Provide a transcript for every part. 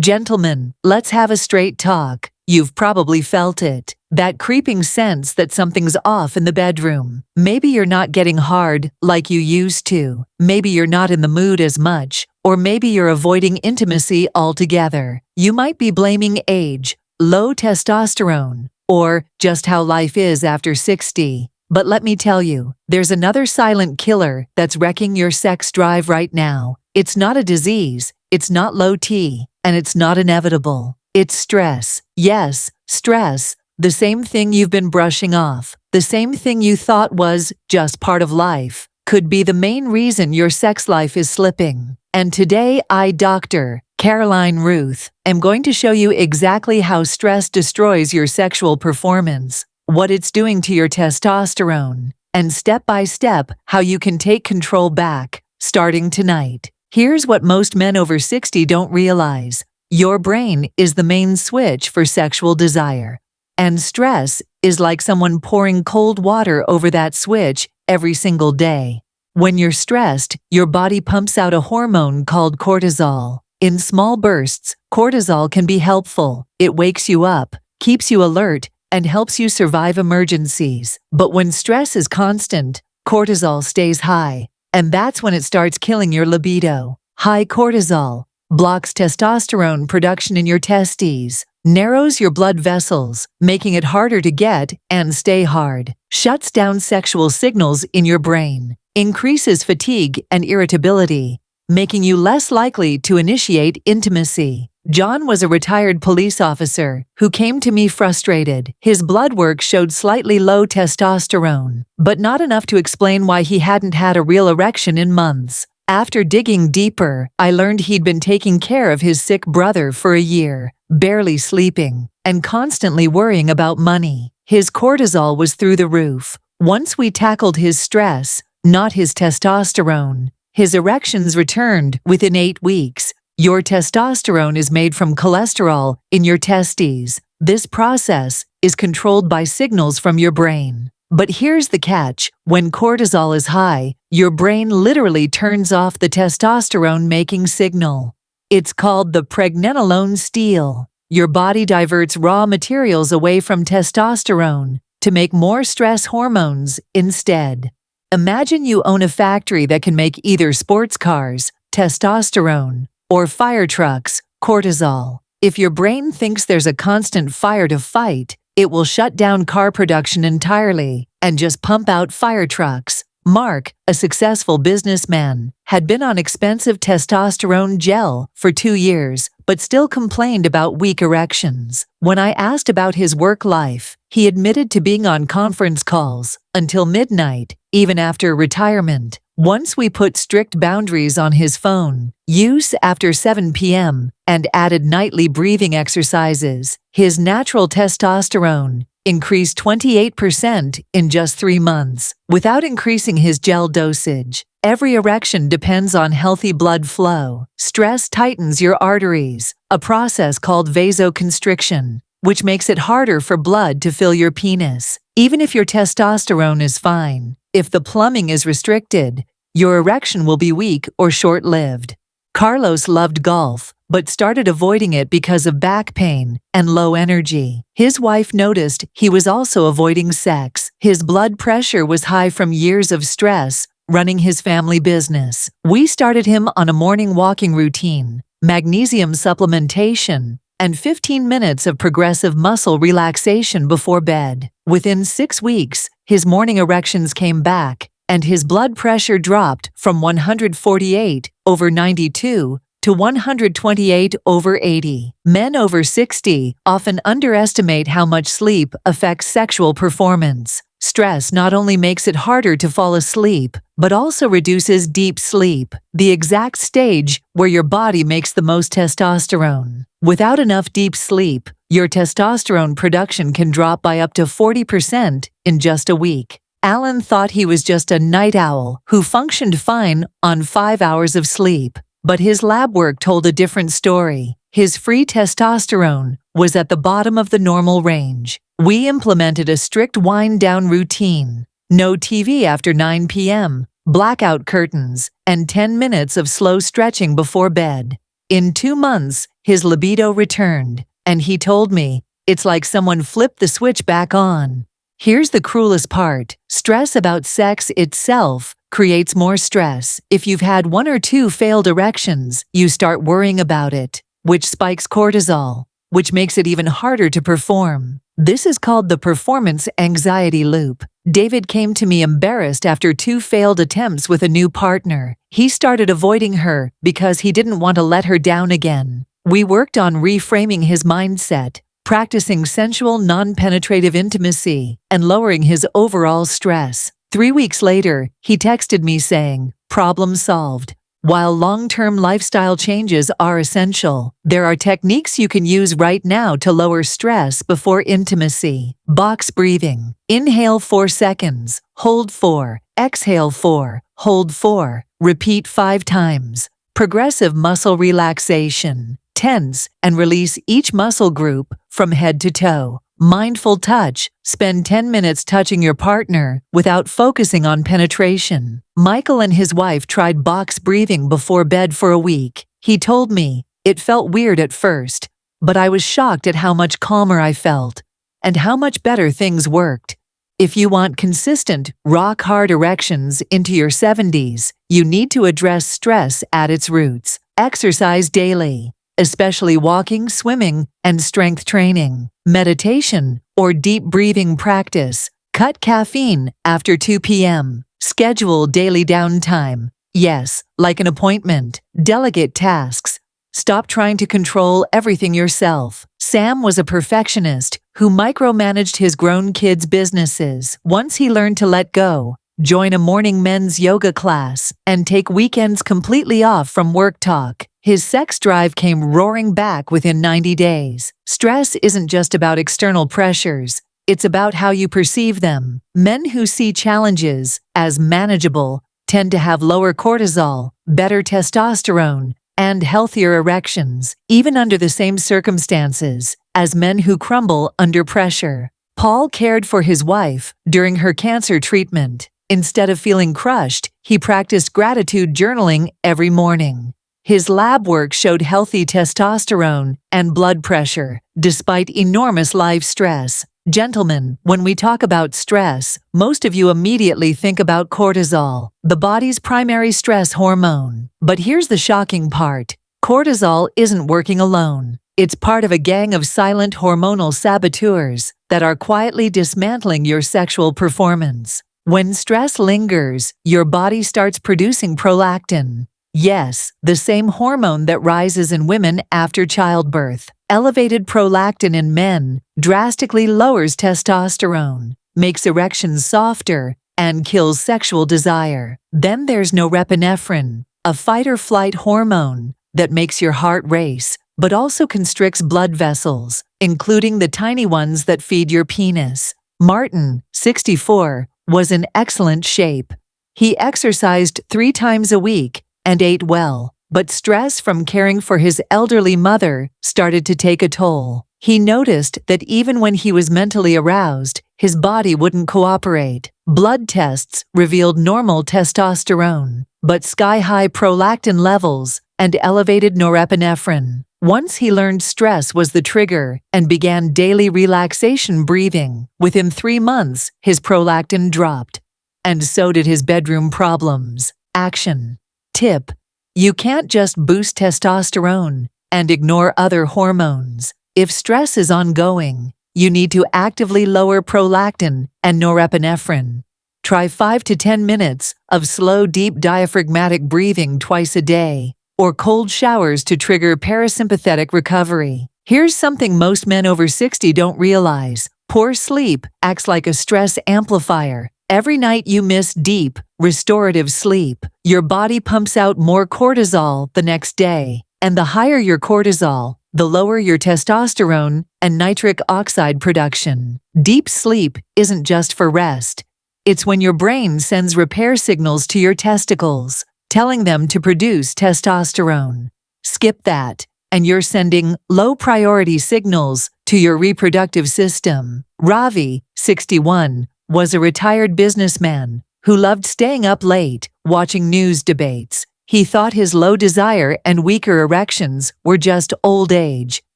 Gentlemen, let's have a straight talk. You've probably felt it. That creeping sense that something's off in the bedroom. Maybe you're not getting hard like you used to. Maybe you're not in the mood as much. Or maybe you're avoiding intimacy altogether. You might be blaming age, low testosterone, or just how life is after 60. But let me tell you, there's another silent killer that's wrecking your sex drive right now. It's not a disease, it's not low T, and it's not inevitable. It's stress. Yes, stress. The same thing you've been brushing off, the same thing you thought was just part of life, could be the main reason your sex life is slipping. And today I, Dr. Caroline Ruth, am going to show you exactly how stress destroys your sexual performance, what it's doing to your testosterone, and step by step how you can take control back, starting tonight. Here's what most men over 60 don't realize. Your brain is the main switch for sexual desire. And stress is like someone pouring cold water over that switch every single day. When you're stressed, your body pumps out a hormone called cortisol. In small bursts, cortisol can be helpful. It wakes you up, keeps you alert, and helps you survive emergencies. But when stress is constant, cortisol stays high. And that's when it starts killing your libido. High cortisol blocks testosterone production in your testes, narrows your blood vessels, making it harder to get and stay hard, shuts down sexual signals in your brain, increases fatigue and irritability, making you less likely to initiate intimacy. John was a retired police officer who came to me frustrated. His blood work showed slightly low testosterone, but not enough to explain why he hadn't had a real erection in months. After digging deeper, I learned he'd been taking care of his sick brother for a year, barely sleeping, and constantly worrying about money. His cortisol was through the roof. Once we tackled his stress, not his testosterone, his erections returned within 8 weeks. Your testosterone is made from cholesterol in your testes. This process is controlled by signals from your brain. But here's the catch. When cortisol is high, your brain literally turns off the testosterone-making signal. It's called the pregnenolone steal. Your body diverts raw materials away from testosterone to make more stress hormones instead. Imagine you own a factory that can make either sports cars, testosterone, or fire trucks, cortisol. If your brain thinks there's a constant fire to fight, it will shut down car production entirely and just pump out fire trucks. Mark, a successful businessman, had been on expensive testosterone gel for 2 years, but still complained about weak erections. When I asked about his work life, he admitted to being on conference calls until midnight, even after retirement. Once we put strict boundaries on his phone use after 7 p.m. and added nightly breathing exercises, his natural testosterone increased 28% in just 3 months, without increasing his gel dosage. Every erection depends on healthy blood flow. Stress tightens your arteries, a process called vasoconstriction, which makes it harder for blood to fill your penis. Even if your testosterone is fine, if the plumbing is restricted, your erection will be weak or short-lived. Carlos loved golf, but started avoiding it because of back pain and low energy. His wife noticed he was also avoiding sex. His blood pressure was high from years of stress running his family business. We started him on a morning walking routine, magnesium supplementation, and 15 minutes of progressive muscle relaxation before bed. Within 6 weeks, his morning erections came back, and his blood pressure dropped from 148/92 to 128/80. Men over 60 often underestimate how much sleep affects sexual performance. Stress not only makes it harder to fall asleep, but also reduces deep sleep, the exact stage where your body makes the most testosterone. Without enough deep sleep, your testosterone production can drop by up to 40% in just a week. Alan thought he was just a night owl who functioned fine on 5 hours of sleep, but his lab work told a different story. His free testosterone was at the bottom of the normal range. We implemented a strict wind-down routine. No TV after 9 p.m., blackout curtains, and 10 minutes of slow stretching before bed. In 2 months, his libido returned, and he told me, "It's like someone flipped the switch back on." Here's the cruelest part. Stress about sex itself creates more stress. If you've had 1 or 2 failed erections, you start worrying about it, which spikes cortisol, which makes it even harder to perform. This is called the performance anxiety loop. David came to me embarrassed after 2 failed attempts with a new partner. He started avoiding her because he didn't want to let her down again. We worked on reframing his mindset, practicing sensual non-penetrative intimacy, and lowering his overall stress. 3 weeks later, he texted me saying, "Problem solved." While long-term lifestyle changes are essential, there are techniques you can use right now to lower stress before intimacy. Box breathing. Inhale 4 seconds, hold 4, exhale 4, hold 4, repeat 5 times. Progressive muscle relaxation. Tense and release each muscle group from head to toe. Mindful touch. Spend 10 minutes touching your partner without focusing on penetration. Michael and his wife tried box breathing before bed for a week. He told me, "It felt weird at first, but I was shocked at how much calmer I felt and how much better things worked." If you want consistent, rock-hard erections into your 70s, you need to address stress at its roots. Exercise daily, especially walking, swimming, and strength training. Meditation or deep breathing practice. Cut caffeine after 2 p.m. Schedule daily downtime. Yes, like an appointment. Delegate tasks. Stop trying to control everything yourself. Sam was a perfectionist who micromanaged his grown kids' businesses. Once he learned to let go, join a morning men's yoga class, and take weekends completely off from work talk, his sex drive came roaring back within 90 days. Stress isn't just about external pressures, it's about how you perceive them. Men who see challenges as manageable tend to have lower cortisol, better testosterone, and healthier erections, even under the same circumstances, as men who crumble under pressure. Paul cared for his wife during her cancer treatment. Instead of feeling crushed, he practiced gratitude journaling every morning. His lab work showed healthy testosterone and blood pressure, despite enormous life stress. Gentlemen, when we talk about stress, most of you immediately think about cortisol, the body's primary stress hormone. But here's the shocking part. Cortisol isn't working alone. It's part of a gang of silent hormonal saboteurs that are quietly dismantling your sexual performance. When stress lingers, your body starts producing prolactin. Yes, the same hormone that rises in women after childbirth. Elevated prolactin in men drastically lowers testosterone, makes erections softer, and kills sexual desire. Then there's norepinephrine, a fight-or-flight hormone that makes your heart race, but also constricts blood vessels, including the tiny ones that feed your penis. Martin, 64, was in excellent shape. He exercised 3 times a week and ate well, but stress from caring for his elderly mother started to take a toll. He noticed that even when he was mentally aroused, his body wouldn't cooperate. Blood tests revealed normal testosterone, but sky-high prolactin levels and elevated norepinephrine. Once he learned stress was the trigger and began daily relaxation breathing, within 3 months, his prolactin dropped. And so did his bedroom problems. Action. Tip: you can't just boost testosterone and ignore other hormones. If stress is ongoing, you need to actively lower prolactin and norepinephrine. Try 5 to 10 minutes of slow, deep diaphragmatic breathing twice a day, or cold showers to trigger parasympathetic recovery. Here's something most men over 60 don't realize. Poor sleep acts like a stress amplifier. Every night you miss deep, restorative sleep, your body pumps out more cortisol the next day. And the higher your cortisol, the lower your testosterone and nitric oxide production. Deep sleep isn't just for rest. It's when your brain sends repair signals to your testicles, telling them to produce testosterone. Skip that, and you're sending low-priority signals to your reproductive system. Ravi, 61, was a retired businessman who loved staying up late, watching news debates. He thought his low desire and weaker erections were just old age.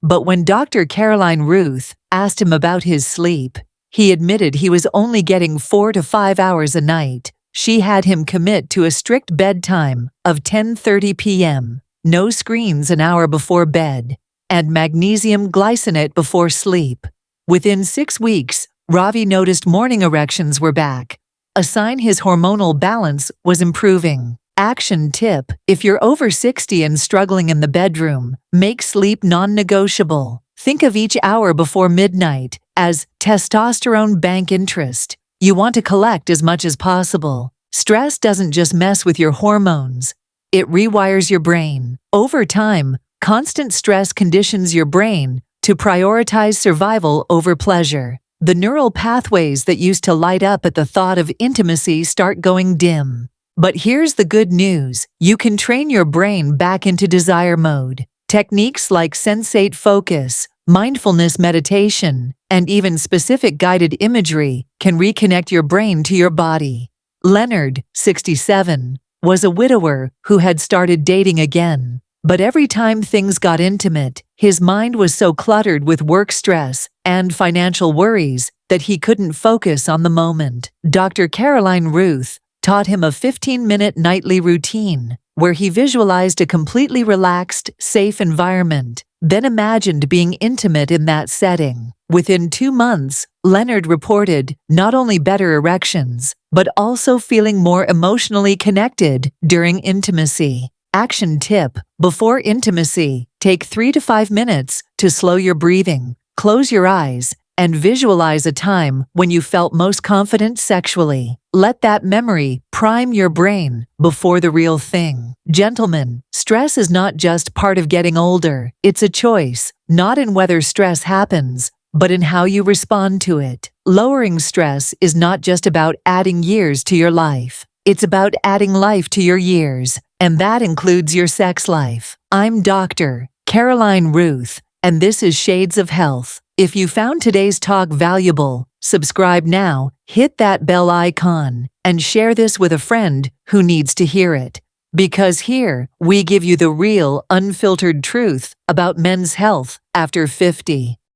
But when Dr. Caroline Ruth asked him about his sleep, he admitted he was only getting 4 to 5 hours a night. She had him commit to a strict bedtime of 10:30 p.m., no screens an hour before bed, and magnesium glycinate before sleep. Within 6 weeks, Ravi noticed morning erections were back, a sign his hormonal balance was improving. Action tip: if you're over 60 and struggling in the bedroom, make sleep non-negotiable. Think of each hour before midnight as testosterone bank interest. You want to collect as much as possible. Stress doesn't just mess with your hormones, it rewires your brain. Over time, constant stress conditions your brain to prioritize survival over pleasure. The neural pathways that used to light up at the thought of intimacy start going dim. But here's the good news: you can train your brain back into desire mode. Techniques like sensate focus, mindfulness meditation, and even specific guided imagery can reconnect your brain to your body. Leonard, 67, was a widower who had started dating again. But every time things got intimate, his mind was so cluttered with work stress and financial worries that he couldn't focus on the moment. Dr. Caroline Ruth taught him a 15-minute nightly routine where he visualized a completely relaxed, safe environment, then imagined being intimate in that setting. Within 2 months, Leonard reported not only better erections, but also feeling more emotionally connected during intimacy. Action tip: before intimacy, take 3 to 5 minutes to slow your breathing, close your eyes, and visualize a time when you felt most confident sexually. Let that memory prime your brain before the real thing. Gentlemen, stress is not just part of getting older. It's a choice, not in whether stress happens, but in how you respond to it. Lowering stress is not just about adding years to your life. It's about adding life to your years, and that includes your sex life. I'm Dr. Caroline Ruth, and this is Shades of Health. If you found today's talk valuable, subscribe now, hit that bell icon, and share this with a friend who needs to hear it. Because here, we give you the real, unfiltered truth about men's health after 50.